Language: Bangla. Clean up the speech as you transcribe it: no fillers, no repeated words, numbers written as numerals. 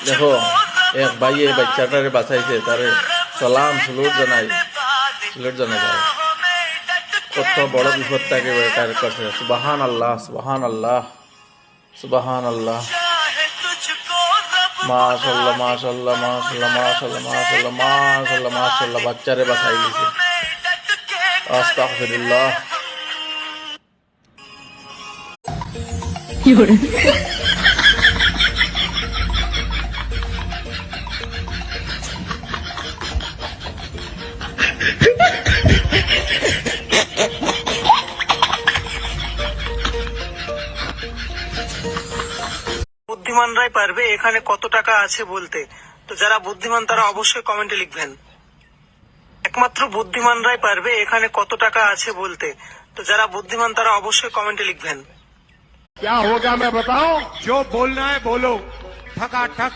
দেখো এক ভাইয়ে বাচ্চাটারে বাঁচাইছে, তারে সালাম সুলুট জানাই তারে। কত বড় বিপদটাকে তার কাছে। সুবাহান আল্লাহ, সুবাহান আল্লাহ, সুবাহান আল্লাহ। মাশাল্লাহ মাশাল্লাহ মাশাল্লাহ মাশাল্লাহ মাশাল্লাহ মাশাল্লাহ মাশাল্লাহ, বাচ্চারে বাঁচাই দিছে। আস্তাগফিরুল্লাহ। বুদ্ধিমানরাই পারবে এখানে কত টাকা আছে বলতে। তো যারা বুদ্ধিমান তারা অবশ্যই কমেন্টে লিখবেন। একমাত্র বুদ্ধিমানরাই পারবে এখানে কত টাকা আছে বলতে। তো যারা বুদ্ধিমান তারা অবশ্যই কমেন্টে লিখবেন। क्या होगा मैं बताऊं? जो बोलना है बोलो, ठका ठक